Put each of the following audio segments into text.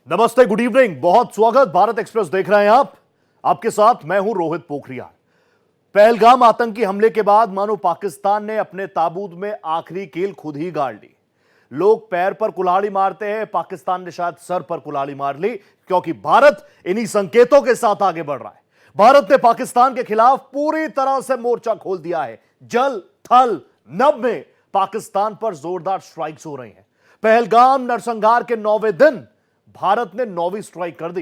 नमस्ते, good evening, बहुत स्वागत। भारत एक्सप्रेस देख रहे हैं आप। आपके साथ मैं हूं रोहित पोखरियाल। पहलगाम आतंकी हमले के बाद मानो पाकिस्तान ने अपने ताबूत में आखिरी कील खुद ही गाड़ ली। लोग पैर पर कुल्हाड़ी मारते हैं, पाकिस्तान ने शायद सर पर कुल्हाड़ी मार ली, क्योंकि भारत इन्हीं संकेतों के साथ आगे बढ़ रहा है। भारत ने पाकिस्तान के खिलाफ पूरी तरह से मोर्चा खोल दिया है। जल, थल, नभ में पाकिस्तान पर जोरदार स्ट्राइक्स हो रही हैं। पहलगाम नरसंहार के 9वें दिन भारत ने 9वीं स्ट्राइक कर दी।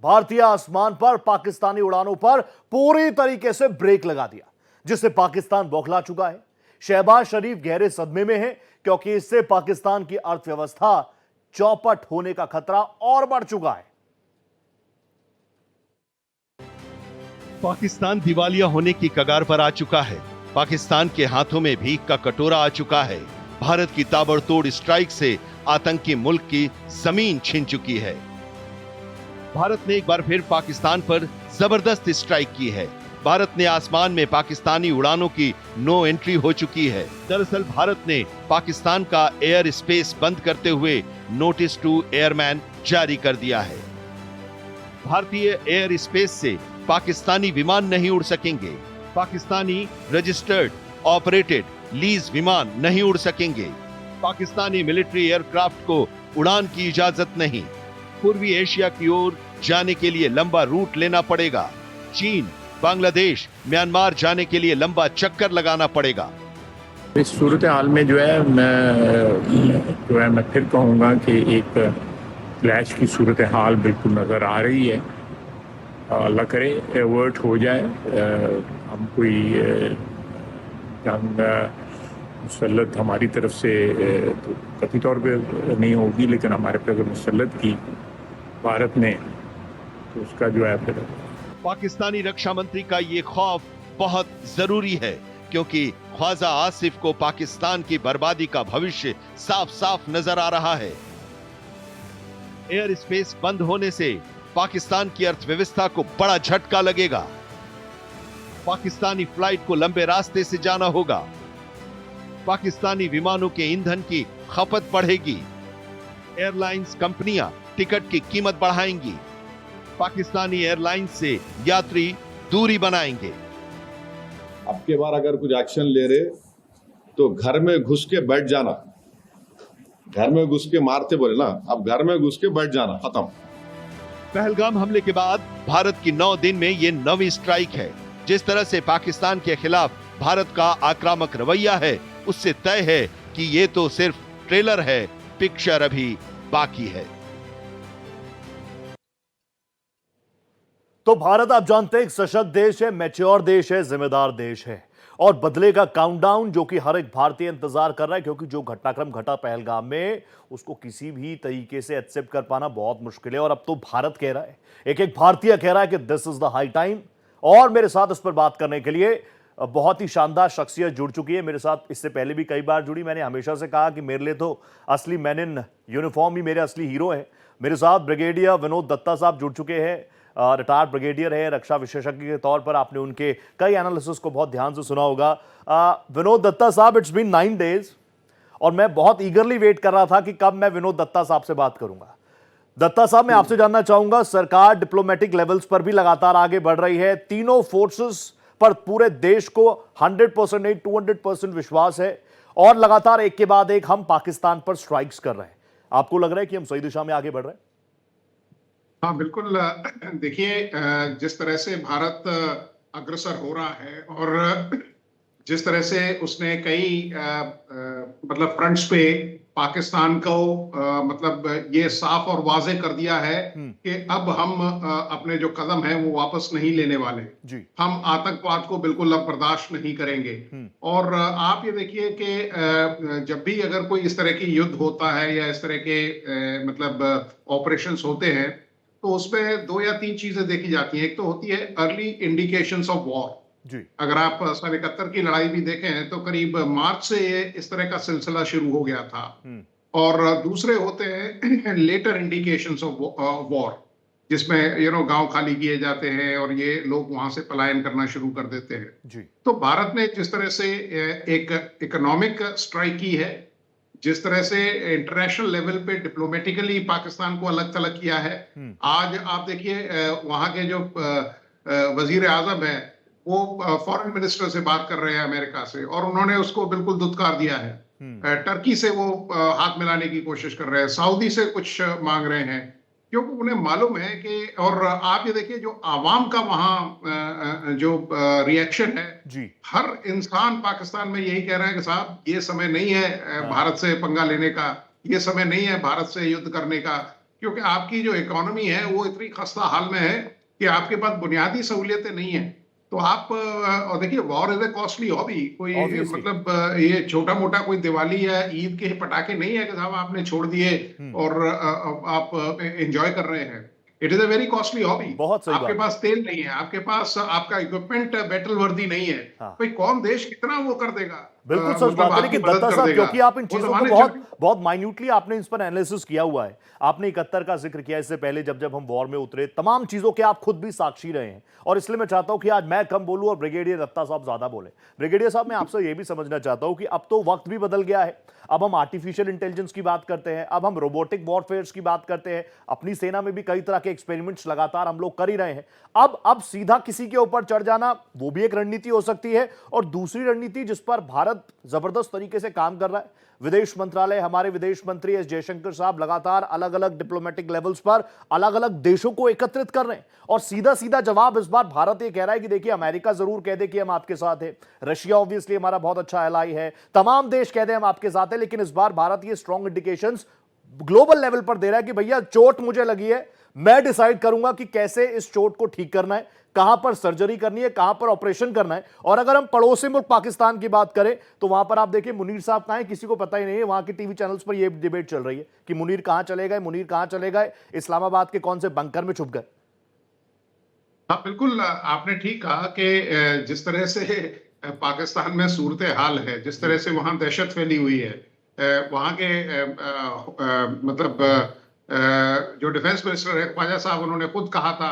भारतीय आसमान पर पाकिस्तानी उड़ानों पर पूरी तरीके से ब्रेक लगा दिया, जिससे पाकिस्तान बौखला चुका है। शहबाज शरीफ गहरे सदमे में है, क्योंकि इससे पाकिस्तान की अर्थव्यवस्था चौपट होने का खतरा और बढ़ चुका है। पाकिस्तान दिवालिया होने की कगार पर आ चुका है। पाकिस्तान के हाथों में भीख का कटोरा आ चुका है। भारत की ताबड़तोड़ स्ट्राइक से आतंकी मुल्क की जमीन छिन चुकी है। भारत ने एक बार फिर पाकिस्तान पर जबरदस्त स्ट्राइक की है। भारत ने आसमान में पाकिस्तानी उड़ानों की नो एंट्री हो चुकी है। दरअसल भारत ने पाकिस्तान का एयर स्पेस बंद करते हुए नोटिस टू एयरमैन जारी कर दिया है। भारतीय एयर स्पेस से पाकिस्तानी विमान नहीं उड़ सकेंगे। पाकिस्तानी रजिस्टर्ड, ऑपरेटेड, लीज विमान नहीं उड़ सकेंगे। पाकिस्तानी मिलिट्री एयरक्राफ्ट को उड़ान की इजाजत नहीं। पूर्वी एशिया की ओर जाने के लिए लंबा रूट लेना पड़ेगा। चीन, बांग्लादेश, म्यांमार जाने के लिए लंबा चक्कर लगाना पड़ेगा। इस सूरत हाल में मैं फिर कहूँगा कि एक क्लैश की सूरत हाल बिल्कुल नज़र आ रही है। अल्लाह करे एवर्ट हो जाए। हम कोई जंग मुसल्लत हमारी तरफ से तो कथित तौर पे नहीं होगी, लेकिन हमारे पे अगर मुसल्लत की भारत ने तो उसका फिर पाकिस्तानी रक्षा मंत्री का ये खौफ बहुत जरूरी है, क्योंकि ख्वाजा आसिफ को पाकिस्तान की बर्बादी का भविष्य साफ साफ नजर आ रहा है। एयर स्पेस बंद होने से पाकिस्तान की अर्थव्यवस्था को बड़ा झटका लगेगा। पाकिस्तानी फ्लाइट को लंबे रास्ते से जाना होगा। पाकिस्तानी विमानों के ईंधन की खपत बढ़ेगी। एयरलाइंस कंपनियां टिकट की कीमत बढ़ाएंगी। पाकिस्तानी एयरलाइंस से यात्री दूरी बनाएंगे। अब के बार अगर कुछ एक्शन ले रहे तो घर में घुस के बैठ जाना। घर में घुस के मारते बोले ना, अब घर में घुस के बैठ जाना, खत्म। पहलगाम हमले के बाद भारत की 9 दिन में ये 9वीं स्ट्राइक है। जिस तरह से पाकिस्तान के खिलाफ भारत का आक्रामक रवैया है, उससे तय है कि ये तो सिर्फ ट्रेलर है, पिक्चर अभी बाकी है। तो भारत, आप जानते हैं, एक सशक्त देश है, मैच्योर देश है, जिम्मेदार देश है, और बदले का काउंटडाउन जो कि हर एक भारतीय इंतजार कर रहा है, क्योंकि जो घटनाक्रम घटा पहलगाम में उसको किसी भी तरीके से एक्सेप्ट कर पाना बहुत मुश्किल है। और अब तो भारत कह रहा है, एक एक भारतीय कह रहा है कि this is the high time. और मेरे साथ इस पर बात करने के लिए बहुत ही शानदार शख्सियत जुड़ चुकी है मेरे साथ। इससे पहले भी कई बार जुड़ी। मैंने हमेशा से कहा कि मेरे लिए तो असली मैन इन यूनिफॉर्म ही मेरे असली हीरो हैं। मेरे साथ ब्रिगेडियर विनोद दत्ता साहब जुड़ चुके हैं। रिटायर्ड ब्रिगेडियर है, रक्षा विशेषज्ञ के तौर पर आपने उनके कई एनालिसिस को बहुत ध्यान से सुना होगा। विनोद दत्ता साहब, इट्स बीन 9 डेज और मैं बहुत ईगरली वेट कर रहा था कि कब मैं विनोद दत्ता साहब से बात करूंगा। दत्ता साहब, मैं आपसे जानना चाहूंगा, सरकार डिप्लोमेटिक लेवल्स पर भी लगातार आगे बढ़ रही है। तीनों फोर्सेस पर पूरे देश को 100% नहीं 200% विश्वास है, और लगातार एक के बाद एक हम पाकिस्तान पर स्ट्राइक्स कर रहे हैं। आपको लग रहा है कि हम सही दिशा में आगे बढ़ रहे हैं? हाँ, बिल्कुल। देखिए, जिस तरह से भारत अग्रसर हो रहा है और जिस तरह से उसने कई मतलब फ्रंट्स पे पाकिस्तान को मतलब ये साफ और वाजे कर दिया है कि अब हम अपने जो कदम है वो वापस नहीं लेने वाले जी। हम आतंकवाद को बिल्कुल अब बर्दाश्त नहीं करेंगे। और आप ये देखिए कि जब भी अगर कोई इस तरह की युद्ध होता है या इस तरह के मतलब ऑपरेशंस होते हैं, तो उसमें 2 या 3 चीजें देखी जाती हैं। एक तो होती है अर्ली इंडिकेशंस ऑफ वॉर। जी। अगर आप सन 71 की लड़ाई भी देखें तो करीब मार्च से ये इस तरह का सिलसिला शुरू हो गया था। और दूसरे होते हैं लेटर इंडिकेशंस ऑफ वॉर, जिसमें गांव खाली किए जाते हैं और ये लोग वहां से पलायन करना शुरू कर देते हैं। जी। तो भारत ने जिस तरह से एक इकोनॉमिक स्ट्राइक की है, जिस तरह से इंटरनेशनल लेवल पे डिप्लोमेटिकली पाकिस्तान को अलग थलग किया है। आज आप देखिए वहां के जो वजीर आजम है वो फॉरेन मिनिस्टर से बात कर रहे हैं अमेरिका से, और उन्होंने उसको बिल्कुल दुत्कार दिया है। टर्की से वो हाथ मिलाने की कोशिश कर रहे हैं, सऊदी से कुछ मांग रहे हैं, क्योंकि उन्हें मालूम है कि, और आप ये देखिए जो आवाम का वहां जो रिएक्शन है जी। हर इंसान पाकिस्तान में यही कह रहा है कि साहब ये समय नहीं है भारत से पंगा लेने का, ये समय नहीं है भारत से युद्ध करने का, क्योंकि आपकी जो इकोनॉमी है वो इतनी खस्ता हाल में है कि आपके पास बुनियादी सहूलियतें नहीं है। तो आप और देखिए war is a costly hobby, कोई Obviously. मतलब ये छोटा मोटा कोई दिवाली या ईद के पटाखे नहीं है कि साहब आपने छोड़ दिए और आप एंजॉय कर रहे हैं। It is a very costly hobby. बहुत सही आपके बात। पास तेल नहीं है, आपके पास आपका इक्विपमेंट बैटल वर्दी नहीं है। हाँ। भाई कौन देश कितना वो कर देगा? बिल्कुल सच मतलब बात है। आपकी लेकिन मदद दत्ता कर साहब, देगा। क्योंकि आप इन वो चीजों को जमाने बहुत चल- बहुत माइन्यूटली आपने इस पर एनालिसिस किया हुआ है। आपने 71 का जिक्र किया, इससे पहले जब जब हम वॉर में उतरे, तमाम चीजों के आप खुद भी साक्षी रहे हैं, और इसलिए मैं चाहता हूं कि आज मैं कम बोलूं और ब्रिगेडियर दत्ता साहब ज्यादा बोले। ब्रिगेडियर साहब, मैं आपसे यह भी समझना चाहता हूं कि अब तो वक्त भी बदल गया है। अब हम आर्टिफिशियल इंटेलिजेंस की बात करते हैं, अब हम रोबोटिक वॉरफेयर की बात करते हैं। अपनी सेना में भी कई तरह के एक्सपेरिमेंट्स लगातार हम लोग कर ही रहे हैं। अब सीधा किसी के ऊपर चढ़ जाना, वो भी एक रणनीति हो सकती है। और दूसरी रणनीति जिस पर भारत जबरदस्त तरीके से काम कर रहा है, विदेश मंत्रालय, हमारे विदेश मंत्री एस जयशंकर साहब लगातार अलग अलग डिप्लोमेटिक लेवल्स पर अलग अलग देशों को एकत्रित कर रहे हैं। और सीधा सीधा जवाब इस बार भारत ये कह रहा है कि देखिए, अमेरिका जरूर कह दे कि हम आपके साथ हैं, रशिया ऑब्वियसली हमारा बहुत अच्छा एलाई है, तमाम देश कह दे हम आपके साथ हैं, लेकिन इस बार भारत ये स्ट्रॉन्ग इंडिकेशंस ग्लोबल लेवल पर दे रहा है कि भैया चोट मुझे लगी है, मैं डिसाइड करूंगा कि कैसे इस चोट को ठीक करना है, कहां पर सर्जरी करनी है, कहां पर ऑपरेशन करना है। और अगर हम पड़ोसी मुल्क पाकिस्तान की बात करें तो वहां पर आप देखिए मुनीर साहब कहां हैं, किसी को पता ही नहीं है। वहां के टीवी चैनल्स पर यह डिबेट चल रही है कि मुनीर कहां चले गए, मुनीर कहां चले गए, इस्लामाबाद के कौन से बंकर में छुप गए। हाँ बिल्कुल, आपने ठीक कहा कि जिस तरह से पाकिस्तान में सूरत हाल है, जिस तरह से वहां दहशत फैली हुई है, वहां के मतलब जो डिफेंस मिनिस्टर है ख्वाजा साहब, उन्होंने खुद कहा था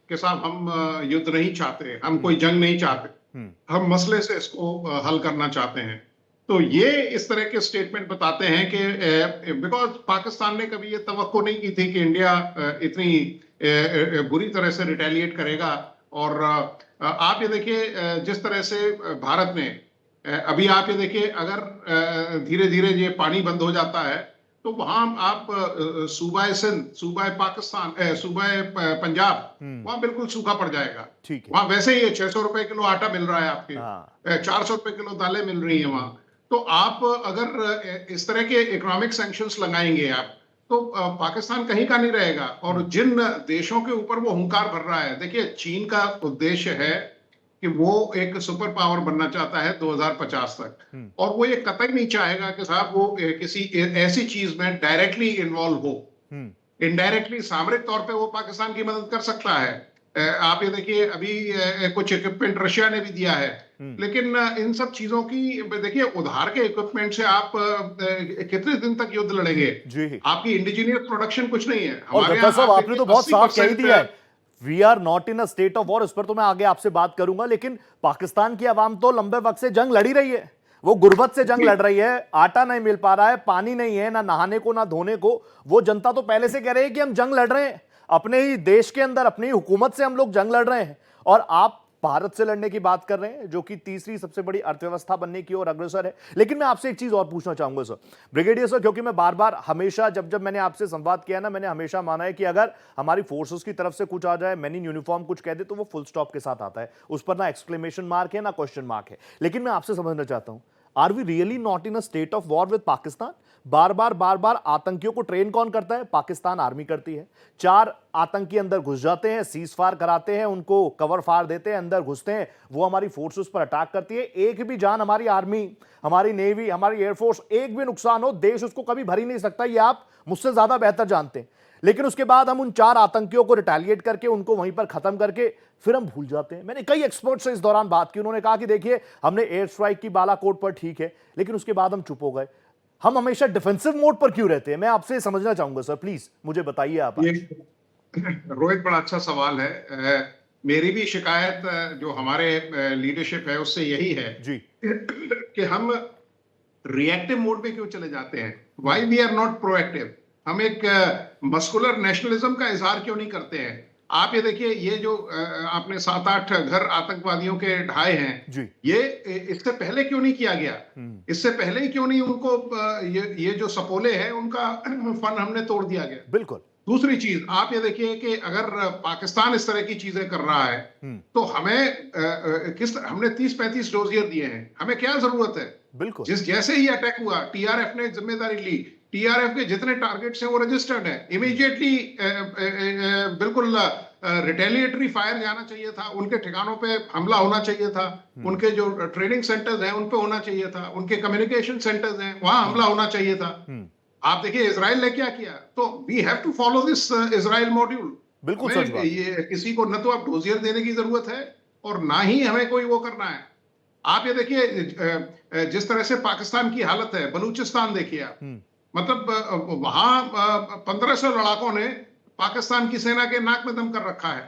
कि साहब हम युद्ध नहीं चाहते, हम कोई जंग नहीं चाहते, हम मसले से इसको हल करना चाहते हैं। तो ये इस तरह के स्टेटमेंट बताते हैं कि बिकॉज पाकिस्तान ने कभी ये तवक्को नहीं की थी कि इंडिया इतनी बुरी तरह से रिटेलिएट करेगा। और आप ये देखिए जिस तरह से भारत ने अभी आप ये देखिए, अगर धीरे धीरे ये पानी बंद हो जाता है तो वहां आप सूबा सिंध, सूबा पाकिस्तान, सूबा पंजाब, वहां बिल्कुल सूखा पड़ जाएगा। ठीक है। वहां वैसे ही 600 रुपए किलो आटा मिल रहा है आपके, 400 रुपए किलो दालें मिल रही है वहां। तो आप अगर इस तरह के इकोनॉमिक सैंक्शंस लगाएंगे आप, तो पाकिस्तान कहीं का नहीं रहेगा। और जिन देशों के ऊपर वो हुंकार भर रहा है, देखिए चीन का उद्देश्य है कि वो एक सुपर पावर बनना चाहता है 2050 तक, और वो ये कतई नहीं चाहेगा कि साहब वो किसी ऐसी चीज में डायरेक्टली इन्वॉल्व हो। इनडायरेक्टली सामरिक तौर पे वो पाकिस्तान की मदद कर सकता है। आप ये देखिए अभी कुछ इक्विपमेंट रशिया ने भी दिया है, लेकिन इन सब चीजों की देखिए उधार के इक्विपमेंट से आप कितने दिन तक युद्ध लड़ेंगे? जी। आपकी इंडिजिनियस प्रोडक्शन कुछ नहीं है। और हमारे दत्ता साहब, आप आपने तो देखिए बहुत साफ कह ही 80% दिया है, we are not in a state of war. इस पर तो मैं आगे आपसे बात करूंगा, लेकिन पाकिस्तान की आवाम तो लंबे वक्त से जंग लड़ी रही है, वो गुर्बत से जंग लड़ रही है, आटा नहीं मिल पा रहा है, पानी नहीं है, ना नहाने को ना धोने को। वो जनता तो पहले से कह रही है कि हम जंग लड़ रहे हैं, अपने ही देश के अंदर अपनी हुकूमत से हम लोग जंग लड़ रहे हैं। और आप भारत से लड़ने की बात कर रहे हैं, जो कि तीसरी सबसे बड़ी अर्थव्यवस्था बनने की ओर अग्रसर है। लेकिन मैं आपसे एक चीज और पूछना चाहूंगा सर, ब्रिगेडियर सर, क्योंकि मैं बार बार हमेशा जब जब मैंने आपसे संवाद किया ना, मैंने हमेशा माना है कि अगर हमारी फोर्सेस की तरफ से कुछ आ जाए, मैन इन यूनिफॉर्म कुछ कह दे, तो वो फुल स्टॉप के साथ आता है, उस पर ना एक्सक्लेमेशन मार्क है ना क्वेश्चन मार्क है। लेकिन मैं आपसे समझना चाहता हूं, are we really not in a state of war with Pakistan? बार बार आतंकियों को ट्रेन कौन करता है? पाकिस्तान आर्मी करती है। 4 आतंकी अंदर घुस जाते हैं, सीज फायर कराते हैं, उनको कवर फायर देते हैं, अंदर घुसते हैं, वो हमारी फोर्सेस पर अटैक करती है। एक भी जान हमारी आर्मी, हमारी नेवी, हमारी एयरफोर्स, एक भी नुकसान हो, देश उसको कभी भर ही नहीं सकता, ये आप मुझसे ज्यादा बेहतर जानते हैं। लेकिन उसके बाद हम उन 4 आतंकियों को रिटेलिएट करके, उनको वहीं पर खत्म करके फिर हम भूल जाते हैं। मैंने कई एक्सपर्ट से इस दौरान बात की, उन्होंने कहा कि देखिए हमने एयर स्ट्राइक की बालाकोट पर, ठीक है, लेकिन उसके बाद हम चुप हो गए। हम हमेशा डिफेंसिव मोड पर क्यों रहते हैं? मैं आपसे समझना चाहूंगा सर, प्लीज मुझे बताइए आप। रोहित, बड़ा अच्छा सवाल है। मेरी भी शिकायत जो हमारे लीडरशिप है उससे यही है जी कि हम रिएक्टिव मोड में क्यों चले जाते हैं? Why we are not proactive? हम एक मस्कुलर नेशनलिज्म का इजहार क्यों नहीं करते हैं? आप ये देखिए, ये जो आपने 7-8 घर आतंकवादियों के ढाए हैं, जी। ये इससे पहले क्यों नहीं किया गया? इससे पहले ही क्यों नहीं उनको ये जो सपोले हैं उनका फन हमने तोड़ दिया गया? बिल्कुल। दूसरी चीज आप ये देखिए कि अगर पाकिस्तान इस तरह की चीजें कर रहा है तो हमें हमने 30-35 डोजियर दिए हैं, हमें क्या जरूरत है? बिल्कुल। जैसे ही अटैक हुआ, टीआरएफ ने जिम्मेदारी ली, टीआरएफ के जितने टारगेट्स हैं वो रजिस्टर्ड है, इमीडिएटली बिल्कुल रिटेलिएटरी फायर जाना चाहिए था, उनके ठिकानों पे हमला होना चाहिए था, उनके जो ट्रेनिंग सेंटर्स हैं उन पे होना चाहिए था, उनके कम्युनिकेशन सेंटर्स हैं वहां हमला होना चाहिए था। आप देखिए इजराइल ने क्या किया। तो we have to follow this Israel module. बिल्कुल सच बात। ये किसी को न तो आप डोजियर देने की जरूरत है और ना ही हमें कोई वो करना है। आप ये देखिए जिस तरह से पाकिस्तान की हालत है, बलूचिस्तान देखिए आप, मतलब वहां 1500 लड़ाकों ने पाकिस्तान की सेना के नाक में दम कर रखा है।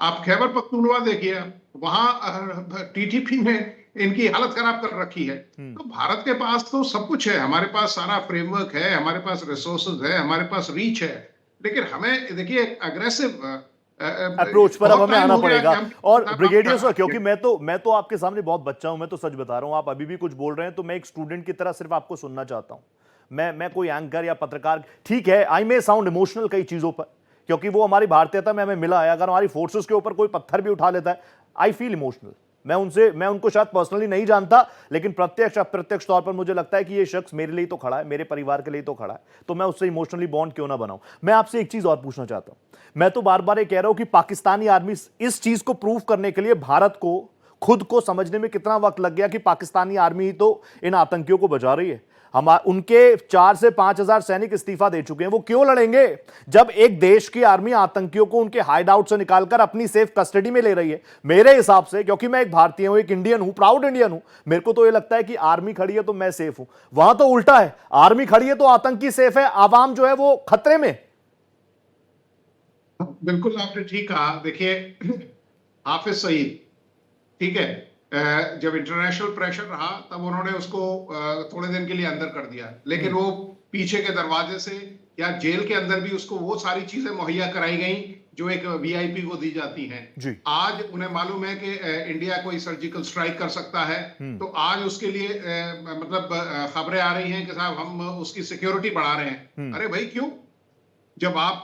आप खैबर पख्तूनवा देखिए, वहां टीटीपी ने इनकी हालत खराब कर रखी है। तो भारत के पास तो सब कुछ है, हमारे पास सारा फ्रेमवर्क है, हमारे पास रिसोर्सेज है, हमारे पास रीच है, लेकिन हमें देखिए अग्रेसिव अप्रोच पर अब हमें आना पड़ेगा। और ब्रिगेडियर सर, क्योंकि मैं तो आपके सामने बहुत बच्चा हूं, मैं तो सच बता रहा हूं, आप अभी भी कुछ बोल रहे हैं तो मैं एक स्टूडेंट की तरह सिर्फ आपको सुनना चाहता हूं। मैं कोई एंकर या पत्रकार, ठीक है, आई मे साउंड इमोशनल कई चीजों पर, क्योंकि वो हमारी भारतीयता में हमें मिला है। अगर हमारी फोर्सेस के ऊपर कोई पत्थर भी उठा लेता है, आई फील इमोशनल। मैं उनको शायद पर्सनली नहीं जानता, लेकिन प्रत्यक्ष अप्रत्यक्ष तौर पर मुझे लगता है कि ये शख्स मेरे लिए तो खड़ा है, मेरे परिवार के लिए तो खड़ा है, तो मैं उससे इमोशनली बॉन्ड क्यों ना बनाऊं। मैं आपसे एक चीज और पूछना चाहता हूं। मैं तो बार बार ये कह रहा हूं कि पाकिस्तानी आर्मी इस चीज को प्रूव करने के लिए भारत को खुद को समझने में कितना वक्त लग गया कि पाकिस्तानी आर्मी ही तो इन आतंकियों को बचा रही है। हम उनके 4 से 5,000 सैनिक इस्तीफा दे चुके हैं, वो क्यों लड़ेंगे जब एक देश की आर्मी आतंकियों को उनके हाइड आउट से निकालकर अपनी सेफ कस्टडी में ले रही है। मेरे हिसाब से, क्योंकि मैं एक भारतीय हूं, एक इंडियन हूं, प्राउड इंडियन हूं, मेरे को तो ये लगता है कि आर्मी खड़ी है तो मैं सेफ हूं। वहां तो उल्टा है, आर्मी खड़ी है तो आतंकी सेफ है, आवाम जो है वो खतरे में। बिल्कुल आपने ठीक कहा। देखिए हाफिज सईद, ठीक है, जब इंटरनेशनल प्रेशर रहा तब उन्होंने उसको थोड़े दिन के लिए अंदर कर दिया, लेकिन वो पीछे के दरवाजे से या जेल के अंदर भी उसको वो सारी चीजें मुहैया कराई गई जो एक वीआईपी को दी जाती हैं। आज उन्हें मालूम है कि इंडिया कोई सर्जिकल स्ट्राइक कर सकता है, तो आज उसके लिए मतलब खबरें आ रही हैं कि साहब हम उसकी सिक्योरिटी बढ़ा रहे हैं। अरे भाई क्यों? जब आप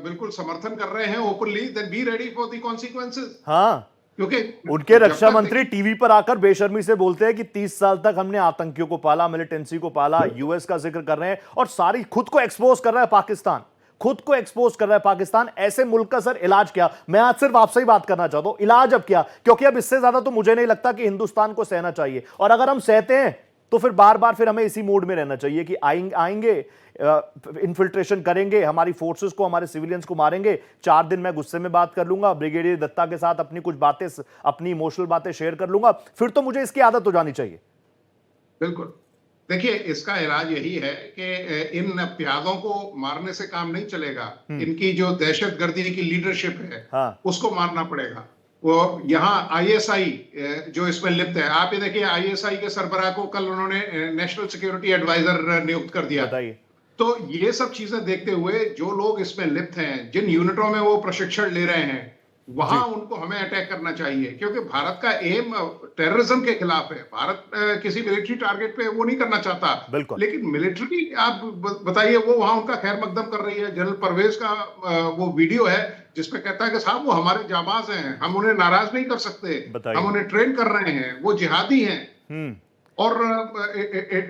बिल्कुल समर्थन कर रहे हैं openly, then be ready for the consequences. हाँ, क्योंकि उनके रक्षा मंत्री टीवी पर आकर बेशर्मी से बोलते हैं कि 30 साल तक हमने आतंकियों को पाला, मिलिटेंसी को पाला, यूएस का जिक्र कर रहे हैं और सारी खुद को एक्सपोज कर रहा है पाकिस्तान, खुद को एक्सपोज कर रहा है पाकिस्तान। ऐसे मुल्क का सर इलाज क्या? मैं आज सिर्फ आपसे ही बात करना चाहता हूं, इलाज अब क्या? क्योंकि अब इससे ज्यादा तो मुझे नहीं लगता कि हिंदुस्तान को सहना चाहिए, और अगर हम सहते हैं तो फिर बार बार फिर हमें इसी मोड में रहना चाहिए कि आएंगे, इन्फिल्ट्रेशन करेंगे, हमारी फोर्सेस को, हमारे सिविलियंस को मारेंगे। 4 दिन मैं गुस्से में बात कर लूंगा, ब्रिगेडियर दत्ता के साथ अपनी कुछ बातें, अपनी इमोशनल बातें शेयर कर लूंगा, फिर तो मुझे इसकी आदत हो जानी चाहिए। बिल्कुल, देखिए इसका इलाज यही है कि इन प्यादों को मारने से काम नहीं चलेगा। इनकी जो दहशतगर्दी की लीडरशिप है, हाँ, उसको मारना पड़ेगा। वो यहाँ आईएसआई जो इसमें लिप्त है, आप ये देखिए आईएसआई के सरबराह को कल उन्होंने नेशनल सिक्योरिटी एडवाइजर नियुक्त कर दिया। बताइए, तो ये सब चीजें देखते हुए जो लोग इसमें लिप्त हैं, जिन यूनिटों में वो प्रशिक्षण ले रहे हैं, वहां उनको हमें अटैक करना चाहिए, क्योंकि भारत का एम टेररिज्म के खिलाफ है। भारत किसी मिलिट्री टारगेट पे वो नहीं करना चाहता, लेकिन मिलिट्री आप बताइए वो वहां उनका खैर मकदम कर रही है। जनरल परवेज का वो वीडियो है जिसमें कहता है कि साहब वो हमारे जाबाज हैं, हम उन्हें नाराज नहीं कर सकते, हम उन्हें ट्रेन कर रहे हैं, वो जिहादी हैं, और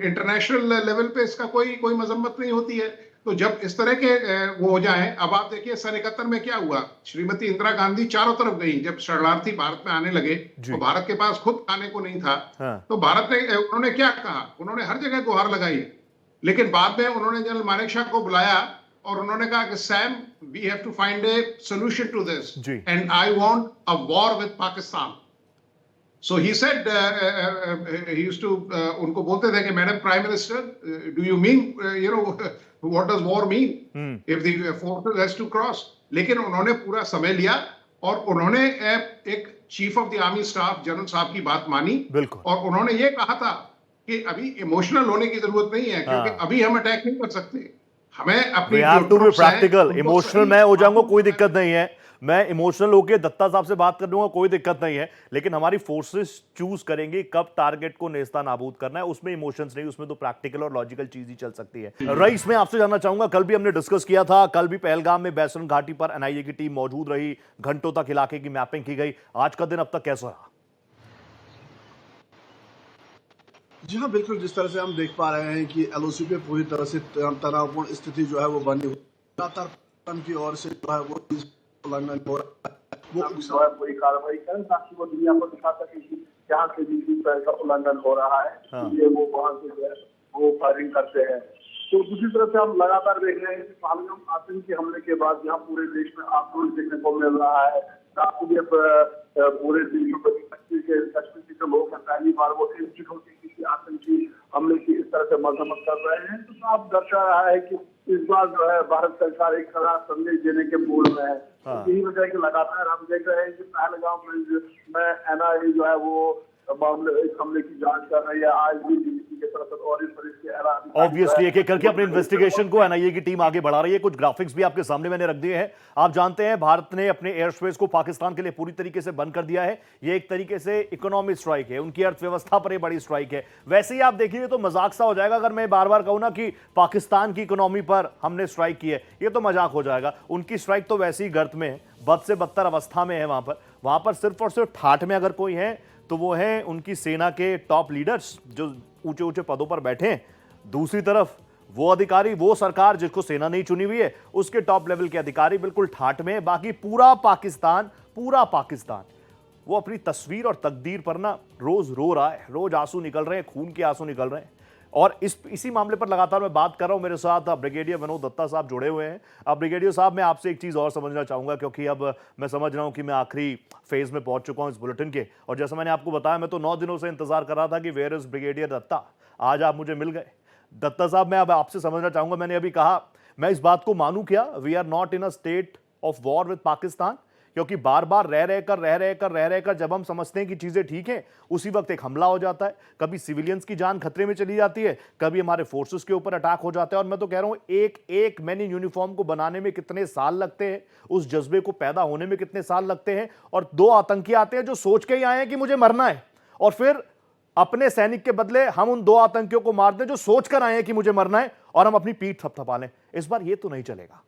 इंटरनेशनल लेवल पे इसका कोई मजम्मत नहीं होती है। तो जब इस तरह के वो हो जाए, अब आप देखिए सन 71 में क्या हुआ, श्रीमती इंदिरा गांधी चारों तरफ गई। जब शरणार्थी भारत में आने लगे तो भारत के पास खुद खाने को नहीं था, तो भारत ने, उन्होंने क्या कहा, उन्होंने हर जगह गुहार लगाई, लेकिन बाद में उन्होंने जनरल मानेकशॉ को बुलाया और उन्होंने कहा कि Sam, we have to find a solution to this and I want a war with Pakistan. So he said, he used to, उनको बोलते थे कि madam prime minister, do you mean, what does war mean? If the forces has to cross. लेकिन उन्होंने पूरा समय लिया और उन्होंने एक chief of the army staff general साहब की बात मानी, और उन्होंने ये कहा था कि अभी इमोशनल होने की जरूरत नहीं है, क्योंकि हाँ। अभी हम अटैक नहीं कर सकते। हमें अपनी वी जो हैव टू बी troops हैं, प्रैक्टिकल। उनको इमोशनल सही मैं हो जाऊंगा, कोई काबू में दिक्कत नहीं है। मैं इमोशनल होकर दत्ता साहब से बात कर लूंगा, कोई दिक्कत नहीं है। लेकिन हमारी फोर्सेस चूज करेंगे कब टारगेट को नेस्ता नाबूद करना है, उसमें इमोशंस नहीं, उसमें तो प्रैक्टिकल और लॉजिकल चीज ही चल सकती है। रईस, मैं आपसे जानना चाहूंगा, कल भी हमने डिस्कस किया था, कल भी पहलगाम में बैसन घाटी पर एनआईए की टीम मौजूद रही, घंटों तक इलाके की मैपिंग की गई। आज का दिन अब तक कैसा रहा? जी हाँ, बिल्कुल। जिस तरह से हम देख पा रहे हैं कि एलओसी पे पूरी तरह से तनावपूर्ण स्थिति जो है वो बनी हुई, लगातार पाकिस्तान की ओर से जो है वो उल्लंघन हो रहा है, वो जो है पूरी कार्रवाई करें ताकि वो दुनिया को दिखा सके कि यहाँ से भी इस तरह का उल्लंघन हो रहा है, इसलिए वो वहाँ से जो है वो फायरिंग करते हैं। तो दूसरी तरफ से हम लगातार देख रहे हैं कि पहलगाम आतंकी हमले के बाद यहाँ पूरे देश में आक्रोश देखने को मिल रहा है। काफी पूरे देश में कश्मीर के जो लोग हैं, पहली बार वो एकजुट होकर किसी आतंकी हमले की इस तरह से मजम्मत कर रहे हैं। तो साफ दर्शा रहा है कि इस बार जो है भारत सरकार एक कड़ा संदेश देने के मूड में है। यही वजह है कि लगातार हम देख रहे हैं कि पहलगाम में एनआईए जो है वो मामले इस हमले की जांच कर रही है। आज भी डीजीपी के तरफ और इस तरह के ऑब्वियसली एक एक करके अपनी इन्वेस्टिगेशन को एनआईए की टीम आगे बढ़ा रही है। कुछ ग्राफिक्स भी आपके सामने मैंने रख दिए हैं। आप जानते हैं भारत ने अपने एयर स्पेस को पाकिस्तान के लिए पूरी तरीके से बंद कर दिया है। ये एक तरीके से इकोनॉमिक स्ट्राइक है, उनकी अर्थव्यवस्था पर ये बड़ी स्ट्राइक है। वैसे ही आप देखिए तो मजाक सा हो जाएगा अगर मैं बार बार कहूं ना कि पाकिस्तान की इकोनॉमी पर हमने स्ट्राइक की है, ये तो मजाक हो जाएगा। उनकी स्ट्राइक तो वैसे ही गर्त में है, बद से बदतर अवस्था में है। वहां पर सिर्फ और सिर्फ ठाठ में अगर कोई है तो वो है उनकी सेना के टॉप लीडर्स जो ऊंचे ऊंचे पदों पर बैठे हैं। दूसरी तरफ वो अधिकारी, वो सरकार जिसको सेना नहीं चुनी हुई है, उसके टॉप लेवल के अधिकारी बिल्कुल ठाठ में है। बाकी पूरा पाकिस्तान वो अपनी तस्वीर और तकदीर पर ना रोज रो रहा है, रोज आंसू निकल रहे हैं, खून के आंसू निकल रहे हैं। और इसी मामले पर लगातार मैं बात कर रहा हूं। मेरे साथ ब्रिगेडियर विनोद दत्ता साहब जुड़े हुए हैं। अब ब्रिगेडियर साहब, मैं आपसे एक चीज़ और समझना चाहूँगा, क्योंकि अब मैं समझ रहा हूं कि मैं आखिरी फेज़ में पहुंच चुका हूं इस बुलेटिन के। और जैसा मैंने आपको बताया, मैं तो 9 दिनों से इंतजार कर रहा था कि वेयर इज ब्रिगेडियर दत्ता। आज आप मुझे मिल गए। दत्ता साहब, मैं अब आपसे समझना चाहूँगा, मैंने अभी कहा, मैं इस बात को मानूँ क्या, we are not in a state of war with Pakistan? क्योंकि बार बार रह रहकर जब हम समझते हैं कि चीजें ठीक हैं, उसी वक्त एक हमला हो जाता है। कभी सिविलियंस की जान खतरे में चली जाती है, कभी हमारे फोर्सेस के ऊपर अटैक हो जाता है। और मैं तो कह रहा हूं, एक मैन इन यूनिफॉर्म को बनाने में कितने साल लगते हैं, उस जज्बे को पैदा होने में कितने साल लगते हैं। और 2 आतंकी आते हैं जो सोच के ही आए हैं कि मुझे मरना है, और फिर अपने सैनिक के बदले हम उन 2 आतंकियों को मार दें जो सोच कर आए हैं कि मुझे मरना है, और हम अपनी पीठ थपथपा लें। इस बार ये तो नहीं चलेगा।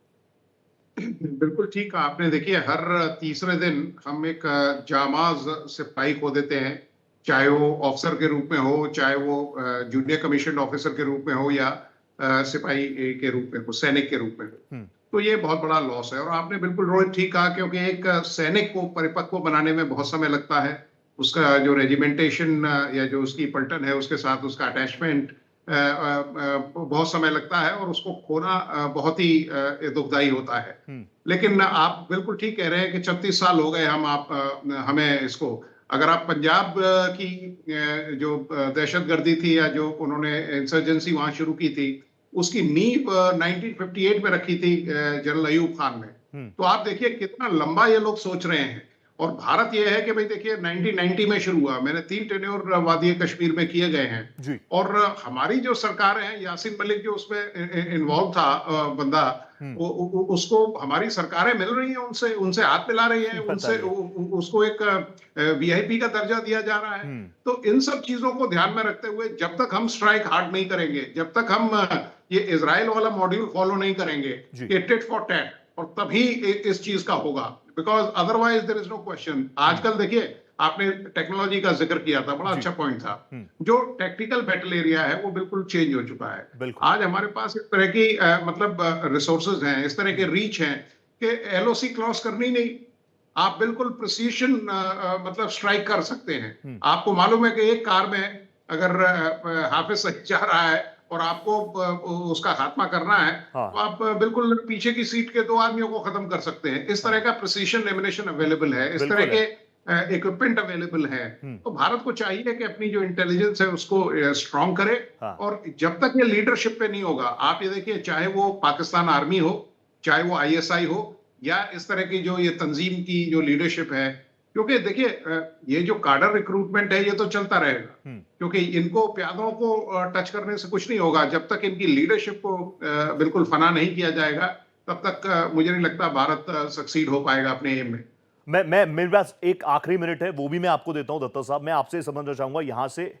बिल्कुल ठीक कहा आपने। देखिए, हर तीसरे दिन हम एक जामाज सिपाही खो देते हैं, चाहे वो ऑफिसर के रूप में हो, चाहे वो जूनियर कमीशन ऑफिसर के रूप में हो, या सिपाही के रूप में हो, सैनिक के रूप में हो। तो ये बहुत बड़ा लॉस है। और आपने बिल्कुल रोहित ठीक कहा, क्योंकि एक सैनिक को परिपक्व बनाने में बहुत समय लगता है। उसका जो रेजिमेंटेशन या जो उसकी पलटन है, उसके साथ उसका अटैचमेंट बहुत समय लगता है, और उसको खोना बहुत ही दुखदाई होता है। लेकिन आप बिल्कुल ठीक कह रहे हैं कि 36 साल हो गए हमें इसको। अगर आप पंजाब की जो दहशतगर्दी थी, या जो उन्होंने इंसर्जेंसी वहां शुरू की थी, उसकी नींव 1958 में रखी थी जनरल अयूब खान ने। तो आप देखिए कितना लंबा ये लोग सोच रहे हैं। और भारत ये है कि भाई देखिए, 1990 में शुरू हुआ, मैंने 3 टेन्योर वादी कश्मीर में किए गए हैं। और हमारी जो सरकारें हैं, यासीन मलिक जो उसमें इन्वॉल्व था बंदा, उसको हमारी सरकारें मिल रही हैं, उनसे हाथ मिला रही हैं, उसको एक वीआईपी का दर्जा दिया जा रहा है। तो इन सब चीजों को ध्यान में रखते हुए, जब तक हम स्ट्राइक हार्ड नहीं करेंगे, जब तक हम ये इजराइल वाला मॉड्यूल फॉलो नहीं करेंगे, ये टिट फॉर टैट, और तभी इस चीज का होगा। Because otherwise there is no question. आजकल देखिए, आपने टेक्नोलॉजी का जिक्र किया था, बड़ा अच्छा पॉइंट था। जो टेक्निकल बैटल एरिया है वो बिल्कुल चेंज हो चुका है। आज हमारे पास इस तरह की मतलब रिसोर्सेज हैं, इस तरह के रीच हैं कि एलओसी क्रॉस करनी नहीं, आप बिल्कुल प्रिसीशन मतलब स्ट्राइक कर सकते हैं। आपको मालूम है कि एक कार में अगर हाफिज सईद जा रहा है और आपको उसका खात्मा करना है, तो आप बिल्कुल पीछे की सीट के 2 आदमियों को खत्म कर सकते हैं। इस तरह का प्रिसीशन एमिनेशन अवेलेबल है, इस तरह के इक्विपमेंट अवेलेबल है। तो भारत को चाहिए कि अपनी जो इंटेलिजेंस है उसको स्ट्रॉन्ग करे। और जब तक ये लीडरशिप पे नहीं होगा, आप ये देखिए, चाहे वो पाकिस्तान आर्मी हो, चाहे वो आईएसआई हो, या इस तरह की जो ये तंजीम की जो लीडरशिप है, क्योंकि देखिए ये जो काडर रिक्रूटमेंट है ये तो चलता रहेगा, क्योंकि इनको प्यादों को टच करने से कुछ नहीं होगा। जब तक इनकी लीडरशिप को बिल्कुल फना नहीं किया जाएगा, तब तक मुझे नहीं लगता भारत सक्सीड हो पाएगा अपने एम में। मैं मेरे पास एक आखिरी मिनट है, वो भी मैं आपको देता हूं दत्ता साहब। मैं आपसे समझना चाहूंगा यहां से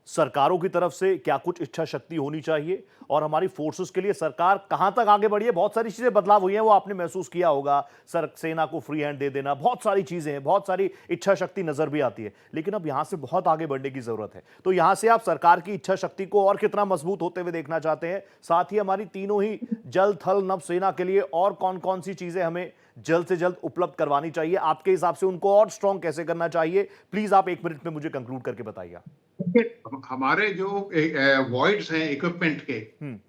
सरकारों की तरफ से क्या कुछ इच्छा शक्ति होनी चाहिए, और हमारी फोर्सेस के लिए सरकार कहां तक आगे बढ़ी है। बहुत सारी चीजें बदलाव हुई हैं, वो आपने महसूस किया होगा, सर सेना को फ्री हैंड दे देना, बहुत सारी चीजें हैं, बहुत सारी इच्छा शक्ति नजर भी आती है, लेकिन अब यहां से बहुत आगे बढ़ने की जरूरत है। तो यहां से आप सरकार की इच्छा शक्ति को और कितना मजबूत होते हुए देखना चाहते हैं, साथ ही हमारी तीनों ही जल थल नभ सेना के लिए और कौन कौन सी चीजें हमें जल्द से जल्द उपलब्ध करवानी चाहिए, आपके हिसाब से उनको और स्ट्रॉन्ग कैसे करना चाहिए, प्लीज आप एक मिनट में मुझे कंक्लूड करके बताइए। हमारे जो वॉइड्स हैं इक्विपमेंट के,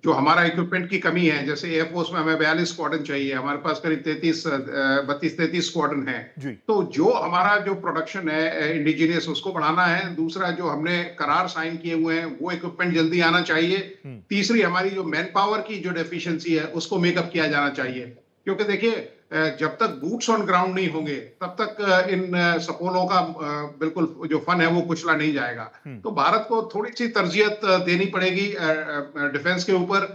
जो हमारा इक्विपमेंट की कमी है, जैसे एयरफोर्स में हमें 42 स्क्वाड्रन चाहिए, हमारे पास करीब 32-33 स्क्वाड्रन है। तो जो हमारा जो प्रोडक्शन है इंडिजिनियस, उसको बढ़ाना है। दूसरा, जो हमने करार साइन किए हुए हैं वो इक्विपमेंट जल्दी आना चाहिए। तीसरी, हमारी जो मैन पावर की जो डेफिशिएंसी है उसको मेकअप किया जाना चाहिए, क्योंकि देखिए जब तक बूट्स ऑन ग्राउंड नहीं होंगे तब तक इन सपोलों का बिल्कुल जो फन है वो कुचला नहीं जाएगा। तो भारत को थोड़ी सी तरजीहत देनी पड़ेगी डिफेंस के ऊपर।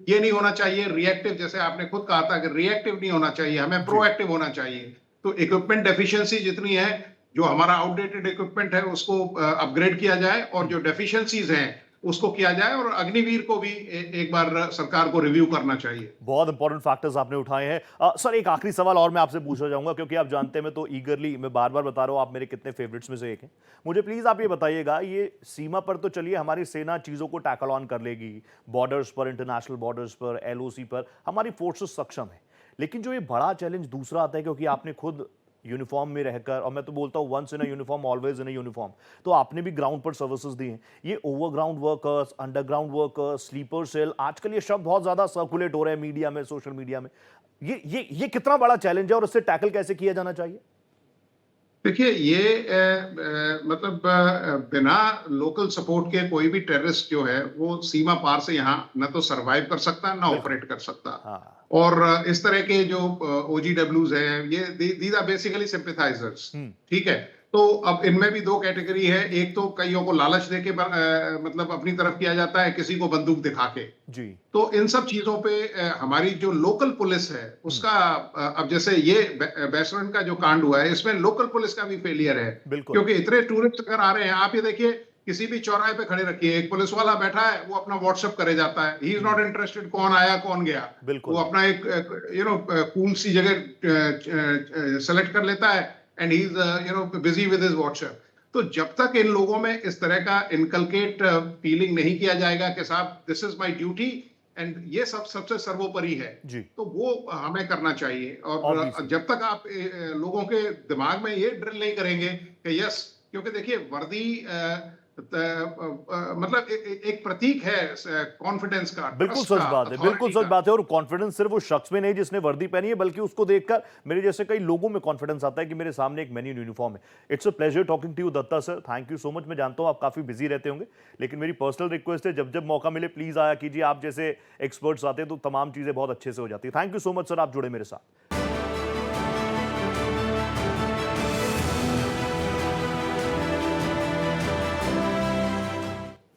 ये नहीं होना चाहिए रिएक्टिव, जैसे आपने खुद कहा था कि रिएक्टिव नहीं होना चाहिए, हमें प्रोएक्टिव होना चाहिए। तो इक्विपमेंट डेफिशिएंसी जितनी है, जो हमारा आउटडेटेड इक्विपमेंट है उसको अपग्रेड किया जाए, और जो डेफिशिएंसीज हैं उसको किया जाए, और अग्निवीर को भी एक बार सरकार को रिव्यू करना चाहिए। बहुत इंपॉर्टेंट फैक्टर्स आपने उठाए हैं। सर, एक आखिरी सवाल और मैं आपसे पूछना चाहूंगा, क्योंकि आप जानते हैं मैं तो ईगरली, मैं बार बार बता रहा हूं, आप मेरे कितने फेवरेट्स में से एक हैं। मुझे प्लीज आप ये बताइएगा, ये सीमा पर तो चलिए हमारी सेना चीजों को टैकल ऑन कर लेगी, बॉर्डर्स पर, इंटरनेशनल बॉर्डर्स पर, एलओसी पर हमारी फोर्सेस सक्षम है, लेकिन जो ये बड़ा चैलेंज दूसरा आता है, क्योंकि आपने खुद यूनिफॉर्म में रहकर, और मैं तो बोलता हूँ once in a uniform always in a uniform, तो आपने भी ग्राउंड पर सर्विसेज दी हैं। ये overground workers, underground workers, sleeper cell, आजकल ये शब्द बहुत ज्यादा सर्कुलेट हो रहे हैं मीडिया में, सोशल मीडिया में। ये कितना बड़ा चैलेंज है और इससे टैकल कैसे किया जाना चाहिए? देखिए, ये मतलब बिना लोकल सपोर्ट के कोई भी टेररिस्ट जो है वो सीमा पार से यहाँ न तो सरवाइव कर सकता, ना ऑपरेट कर सकता। हाँ। और इस तरह के जो OGWs हैं, ये दीज आर बेसिकली सिंपैथाइजर्स, ठीक है। तो अब इनमें भी दो कैटेगरी है। एक तो कईयों को लालच देके मतलब अपनी तरफ किया जाता है, किसी को बंदूक दिखा के जी। तो इन सब चीजों पे हमारी जो लोकल पुलिस है उसका अब जैसे ये बैसरन का जो कांड हुआ है, इसमें लोकल पुलिस का भी फेलियर है, क्योंकि इतने टूरिस्ट अगर आ रहे हैं, आप ये देखिए किसी भी चौराहे पे खड़े रखिए, एक पुलिस वाला बैठा है, वो अपना व्हाट्सएप करे जाता है, ही इज नॉट इंटरेस्टेड कौन आया कौन गया, वो अपना एक कूल सी जगह सेलेक्ट कर लेता है, and he is busy with his WhatsApp. तो जब तक इन लोगों में इस तरह का इनकलकेट फीलिंग नहीं किया जाएगा कि साहब this is my duty and ये सबसे सर्वोपरि है जी, तो वो हमें करना चाहिए। और जब तक आप लोगों के दिमाग में ये ड्रिल नहीं करेंगे कि यस, क्योंकि देखिए वर्दी मतलब एक प्रतीक है कॉन्फिडेंस का। बिल्कुल सच बात है, बिल्कुल सच बात है। और कॉन्फिडेंस सिर्फ उस शख्स में नहीं जिसने वर्दी पहनी है, बल्कि उसको देखकर मेरे जैसे कई लोगों में कॉन्फिडेंस आता है कि मेरे सामने एक मेन यूनिफॉर्म है। It's a pleasure talking to you Datta sir, thank you so much. मैं जानता हूं आप काफी बिजी रहते होंगे, लेकिन मेरी पर्सनल रिक्वेस्ट है जब जब मौका मिले प्लीज आया कीजिए। आप जैसे एक्सपर्ट्स आते हैं तो तमाम चीजें बहुत अच्छे से हो जाती है। Thank you so much sir, आप जुड़े मेरे साथ।